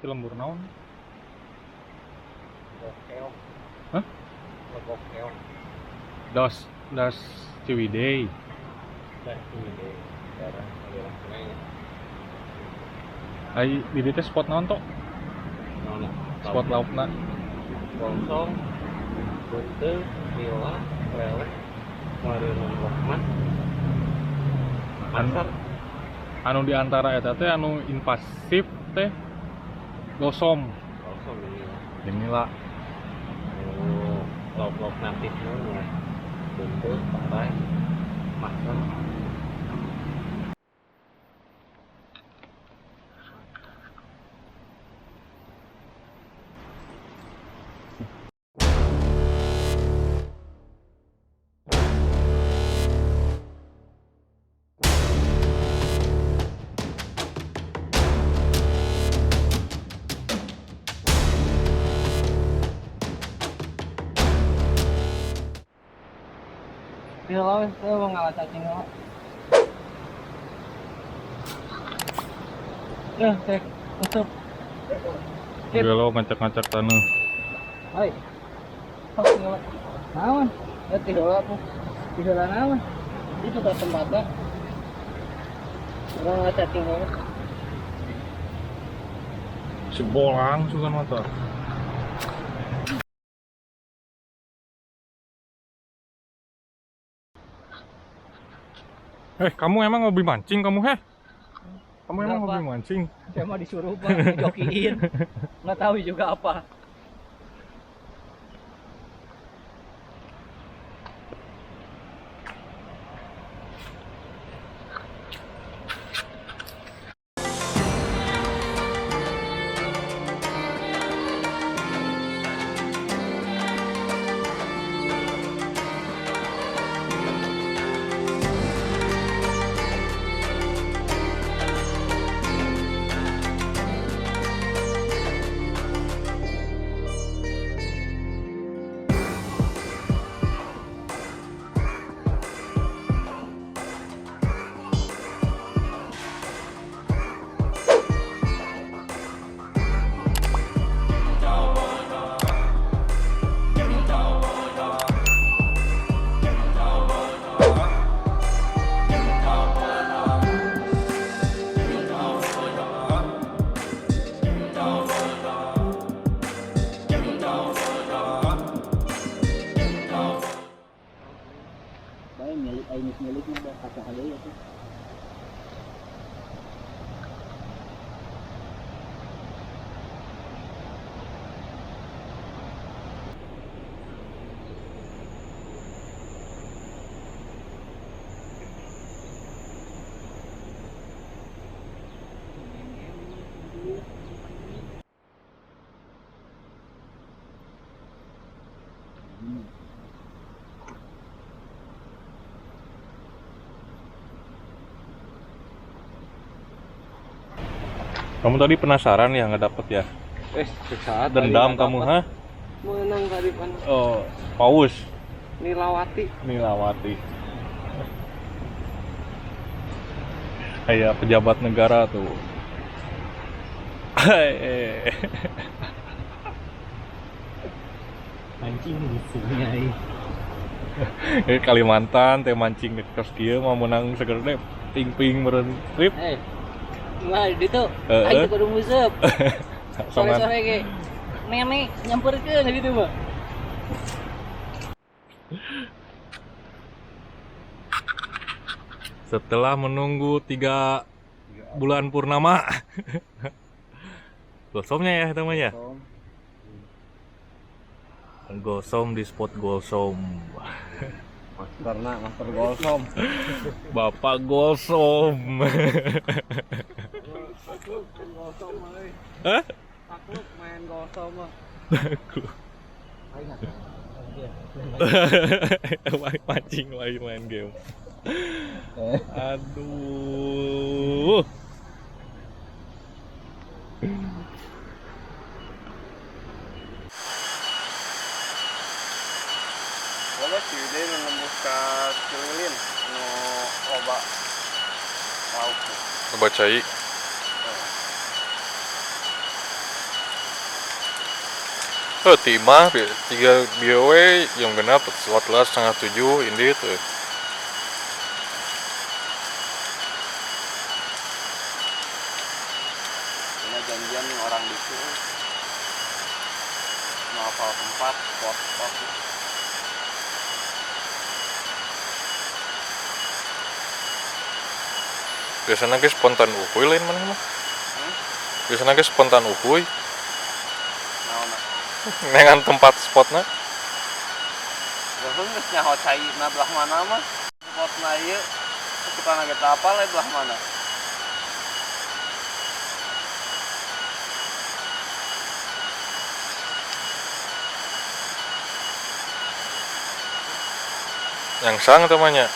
lembur naon? Keong. Hah? Legok keong. Das Ciwidey. Dan ini deh daerah aliran sungai. Ai di dieu teh spot naon tok? Naon? Spot laukna. Gosong, buntel, nila, lele, Marion Rohman, pasar. Anu di antara eta teh anu invasif teh gosom. Gosong ini. Inilah Lauk-lauk natif namanya. Buntel, parai, makan. Di lawan saya mau ngalah cacing lo. Cek untuk. Gelo ngacak-ngacak tanah. Hai. Sok ngalah. Naon? Ya tidola tuh. Tidola naon? Itu ke tempatnya. Orang ngalah cacing lo. Si bolang suka motor. Kamu emang hobi mancing kamu Kamu emang Enggak, hobi Pak. mancing? Saya mau disuruh Pak, dijokiin. Nggak tahu juga apa. Baik miliknya udah kakak ada ya tuh. Kamu tadi penasaran ya nggak dapet ya? Sesaat Dendam kamu Menang tadi pan. Oh, Paus. Nilawati. Nilawati. Kayak pejabat negara tuh. mancing di sungai. Kalimantan teh mancing di kos kieu mah menang seger deh ping-ping meureun trip. Nah, di situ. Ayo kudu museup. Sore-sore ge. Nenek nyamperkeun gitu mah. Setelah menunggu 3 bulan purnama. Gosomnya ya temannya. Gosom di spot gosom. Master Golsom. Bapak gosom. Gosong mah. Hah? Takluk main gosong mah. Mancing lagi main game. Aduh. Boleh Ciwidey menembus ke Cililin nu loba lauk. Coba cai. Oh, timah, 3 BW yang genap 14.30 ini tuh. Ini janjian nih orang di situ. Mau hafal tempat, spot-spot. Biasanya ke spontan uhuy lain mana mah. Biasanya ke spontan uhuy. Naon? Nengan tempat spotnya. Geuheung geus nyaho caina belah mana mah. Spotna ieu kita nage apal belah mana. Yang sang temannya.